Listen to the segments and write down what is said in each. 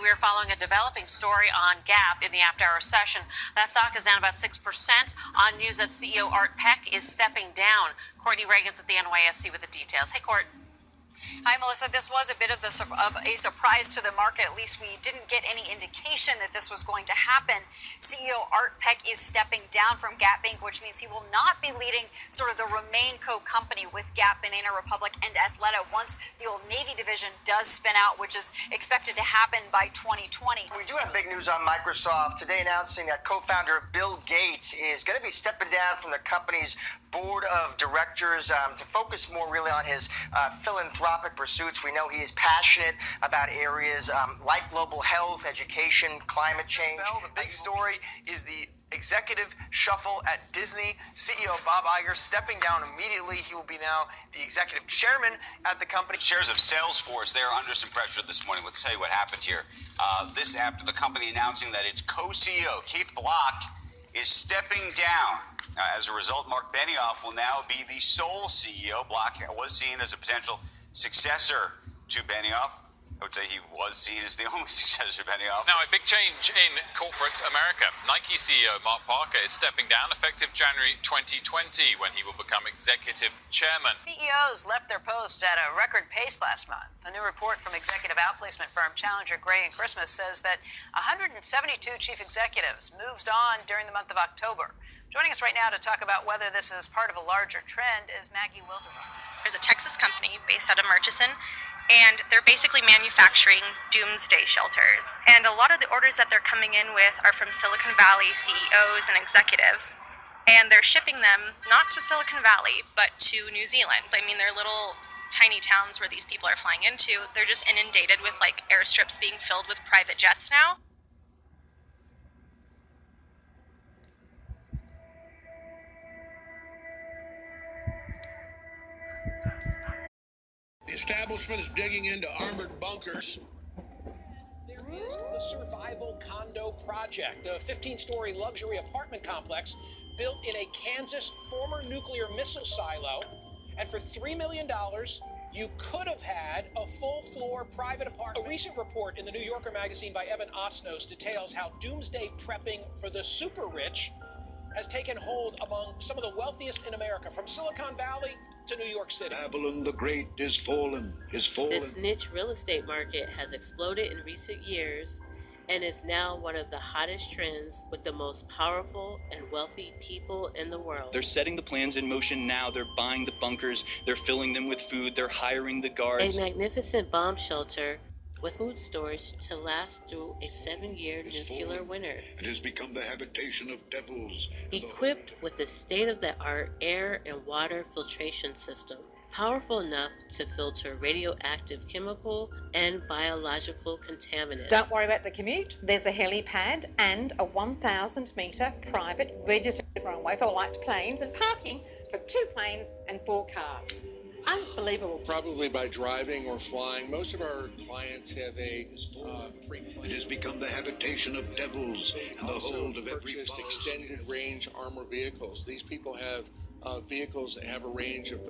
We are following a developing story on Gap in the after-hour session. That stock is down about 6%. On news that CEO Art Peck is stepping down. Courtney Reagan's at the NYSE with the details. Hey, Court. Hi, Melissa. This was a bit of a surprise to the market. At least we didn't get any indication that this was going to happen. CEO Art Peck is stepping down from Gap Inc., which means he will not be leading sort of the RemainCo company with Gap, Banana Republic, and Athleta once the Old Navy division does spin out, which is expected to happen by 2020. We do have big news on Microsoft today, announcing that co-founder Bill Gates is going to be stepping down from the company's board of directors to focus more really on his philanthropic pursuits. We know he is passionate about areas like global health, education, climate change. Well, the big story is the executive shuffle at Disney. CEO Bob Iger stepping down immediately. He will be now the executive chairman at the company. Shares of Salesforce, they're under some pressure this morning. Let's tell you what happened here. This after the company announcing that its co-CEO, Keith Block, is stepping down. As a result, Mark Benioff will now be the sole CEO. Block was seen as a potential successor to Benioff. I would say he was seen as the only successor to Benioff. Now, a big change in corporate America. Nike CEO Mark Parker is stepping down effective January 2020 when he will become executive chairman. CEOs left their post at a record pace last month. A new report from executive outplacement firm Challenger Gray and Christmas says that 172 chief executives moved on during the month of October. Joining us right now to talk about whether this is part of a larger trend is Maggie Wilderow. There's a Texas company based out of Murchison, and they're basically manufacturing doomsday shelters. And a lot of the orders that they're coming in with are from Silicon Valley CEOs and executives, and they're shipping them not to Silicon Valley, but to New Zealand. I mean, they're little tiny towns where these people are flying into. They're just inundated with like airstrips being filled with private jets now. The establishment is digging into armored bunkers. There is the Survival Condo Project, a 15-story luxury apartment complex built in a Kansas former nuclear missile silo. And for $3 million, you could have had a full-floor private apartment. A recent report in the New Yorker magazine by Evan Osnos details how doomsday prepping for the super rich has taken hold among some of the wealthiest in America, from Silicon Valley to New York City. Babylon the Great is fallen, is fallen. This niche real estate market has exploded in recent years and is now one of the hottest trends with the most powerful and wealthy people in the world. They're setting the plans in motion now. They're buying the bunkers. They're filling them with food. They're hiring the guards. A magnificent bomb shelter with food storage to last through a 7-year nuclear winter. It has become the habitation of devils. Equipped with a state-of-the-art air and water filtration system, powerful enough to filter radioactive chemical and biological contaminants. Don't worry about the commute. There's a helipad and a 1,000-metre private registered runway for light planes and parking for 2 planes and 4 cars. Unbelievable. Probably by driving or flying. Most of our clients have a 3-plane. It has become the habitation of devils. They also purchased extended range armor vehicles. These people have vehicles that have a range of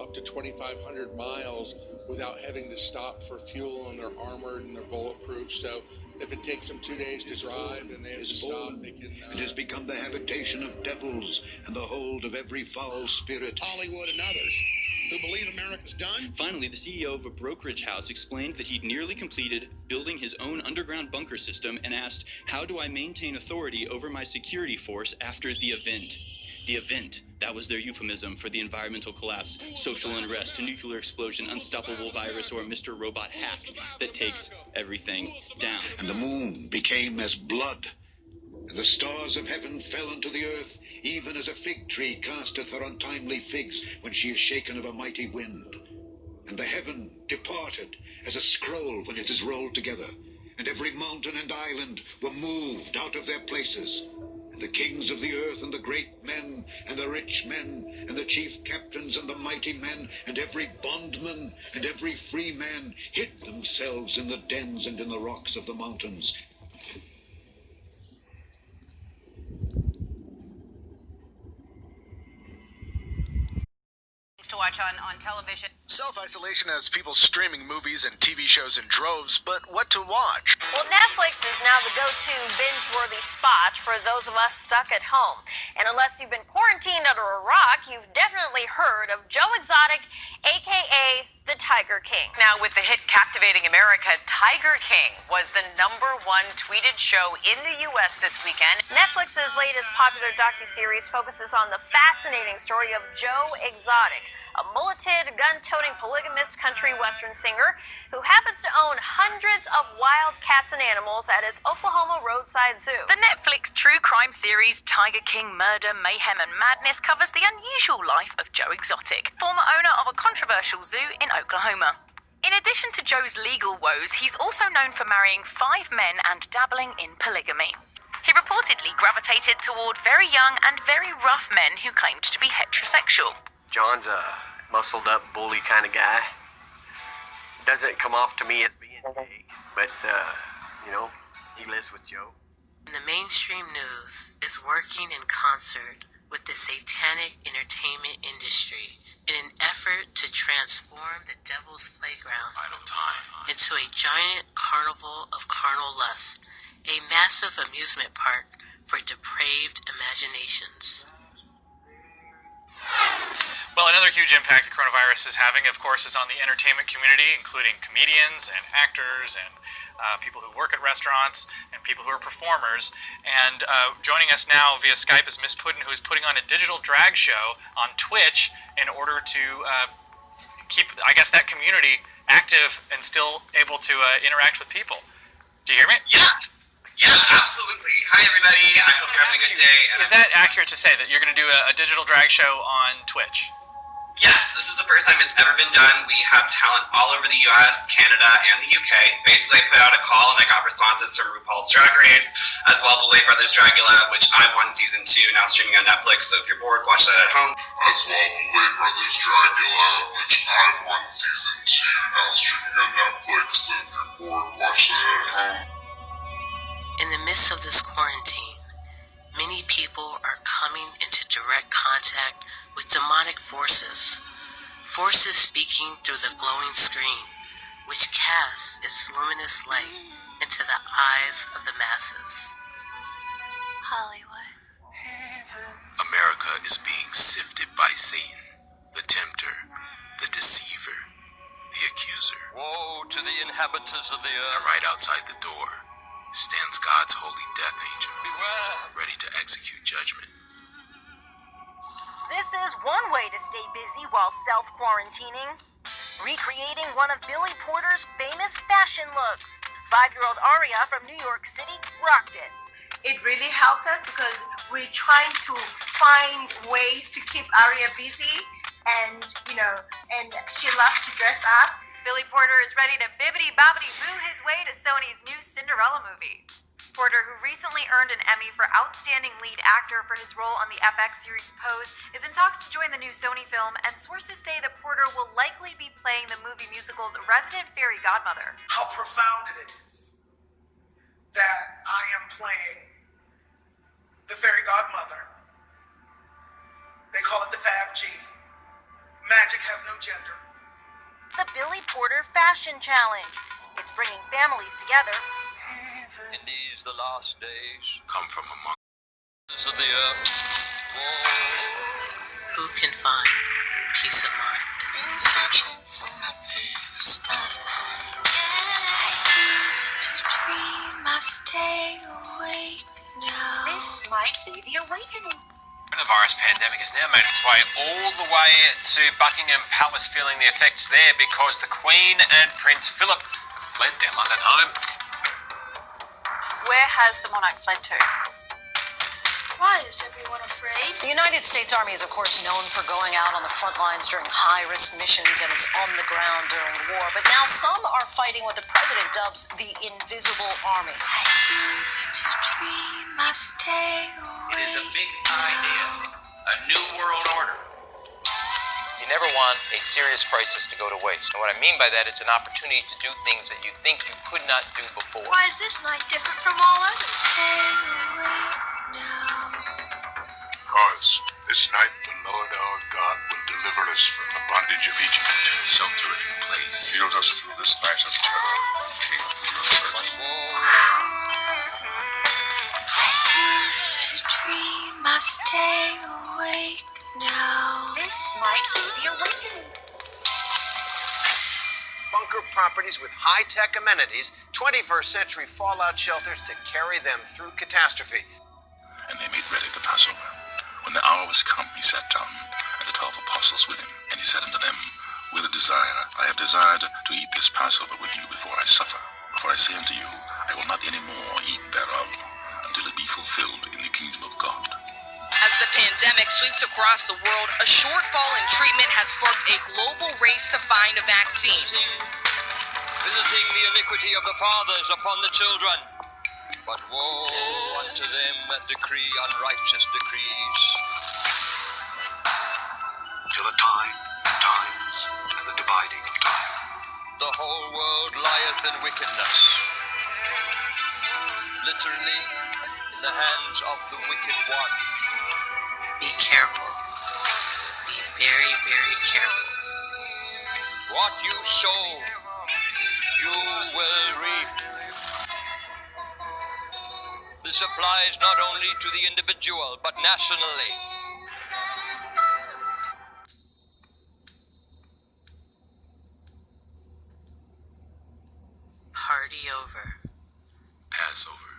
up to 2,500 miles without having to stop for fuel, and they're armored and they're bulletproof. So if it takes them 2 days to drive and they have to stop, they can... It has become the habitation of devils and the hold of every foul spirit. Hollywood and others who believe America's done. Finally, the CEO of a brokerage house explained that he'd nearly completed building his own underground bunker system and asked, "How do I maintain authority over my security force after the event?" The event, that was their euphemism for the environmental collapse, social unrest, a nuclear explosion, unstoppable virus, or Mr. Robot hack that takes everything down. And the moon became as blood, and the stars of heaven fell unto the earth, even as a fig tree casteth her untimely figs when she is shaken of a mighty wind. And the heaven departed as a scroll when it is rolled together, and every mountain and island were moved out of their places. And the kings of the earth, and the great men, and the rich men, and the chief captains, and the mighty men, and every bondman, and every free man, hid themselves in the dens and in the rocks of the mountains. To watch on television. Self-isolation has people streaming movies and TV shows in droves, but what to watch? Well, Netflix is now the go-to binge-worthy spot for those of us stuck at home. And unless you've been quarantined under a rock, you've definitely heard of Joe Exotic, a.k.a. the Tiger King. Now, with the hit Captivating America, Tiger King was the #1 tweeted show in the U.S. this weekend. Netflix's latest popular docuseries focuses on the fascinating story of Joe Exotic, a mulleted, gun-toting, polygamous country western singer who happens to own hundreds of wild cats and animals at his Oklahoma roadside zoo. The Netflix true crime series Tiger King Murder, Mayhem and Madness covers the unusual life of Joe Exotic, former owner of a controversial zoo in Oklahoma. In addition to Joe's legal woes, he's also known for marrying 5 men and dabbling in polygamy. He reportedly gravitated toward very young and very rough men who claimed to be heterosexual. John's a muscled up bully kind of guy. Doesn't come off to me as being gay, but he lives with Joe. The mainstream news is working in concert with the satanic entertainment industry in an effort to transform the devil's playground into a giant carnival of carnal lust, a massive amusement park for depraved imaginations. Well, another huge impact the coronavirus is having, of course, is on the entertainment community, including comedians and actors and people who work at restaurants and people who are performers. And joining us now via Skype is Miss Puddin, who is putting on a digital drag show on Twitch in order to keep, I guess, that community active and still able to interact with people. Do you hear me? Yeah, absolutely. Hi, everybody. I hope you're having a good day. Is that accurate to say that you're going to do a digital drag show on Twitch? Yes, this is the first time it's ever been done. We have talent all over the US, Canada, and the UK. Basically, I put out a call and I got responses from RuPaul's Drag Race, as well as Boulet Brothers Dragula, which I won season 2, now streaming on Netflix. So if you're bored, watch that at home. As well as Boulet Brothers Dragula, which I won season 2, now streaming on Netflix. So if you're bored, watch that at home. In the midst of this quarantine, many people are coming into direct contact with demonic forces speaking through the glowing screen, which casts its luminous light into the eyes of the masses. Hollywood. America is being sifted by Satan, the tempter, the deceiver, the accuser. Woe to the inhabitants of the earth. And right outside the door stands God's holy death angel, ready to execute judgment. This is one way to stay busy while self-quarantining. Recreating one of Billy Porter's famous fashion looks. 5-year-old Aria from New York City rocked it. It really helped us because we're trying to find ways to keep Aria busy and she loves to dress up. Billy Porter is ready to bibbidi-bobbidi-boo his way to Sony's new Cinderella movie. Porter, who recently earned an Emmy for Outstanding Lead Actor for his role on the FX series Pose, is in talks to join the new Sony film, and sources say that Porter will likely be playing the movie musical's resident fairy godmother. How profound it is that I am playing the fairy godmother. They call it the Fab G. Magic has no gender. The Billy Porter Fashion Challenge. It's bringing families together. In these the last days, come from among of the earth. Who can find peace of mind? Searching for my peace of mind. I used to dream I stay awake now. This might be the awakening. The coronavirus pandemic has now made its way all the way to Buckingham Palace, feeling the effects there because the Queen and Prince Philip fled their London home. Where has the monarch fled to? Why is everyone afraid? The United States Army is, of course, known for going out on the front lines during high-risk missions and is on the ground during war. But now some are fighting what the president dubs the Invisible Army. I used to dream I stay awake. It is a big idea, a new world order. You never want a serious crisis to go to waste. And what I mean by that, it's an opportunity to do things that you think you could not do before. Why is this night different from all others? Stay awake now. Because this night the Lord our God will deliver us from the bondage of Egypt. Shelter in place. Shield us through this night of terror, King of the universe. stay awake now. This might be the awakening. Bunker properties with high-tech amenities, 21st century fallout shelters to carry them through catastrophe. And they made ready the Passover. When the hour was come, he sat down, and the 12 apostles with him. And he said unto them, with a desire, I have desired to eat this Passover with you before I suffer. For I say unto you, I will not any more eat thereof, until it be fulfilled in the kingdom of God. As the pandemic sweeps across the world, a shortfall in treatment has sparked a global race to find a vaccine. Visiting the iniquity of the fathers upon the children. But woe unto them that decree unrighteous decrees. Till a time, times, and the dividing of time. The whole world lieth in wickedness. Literally, in the hands of the wicked one. Be careful. Be very, very careful. What you sow, you will reap. This applies not only to the individual, but nationally. Party over. Passover.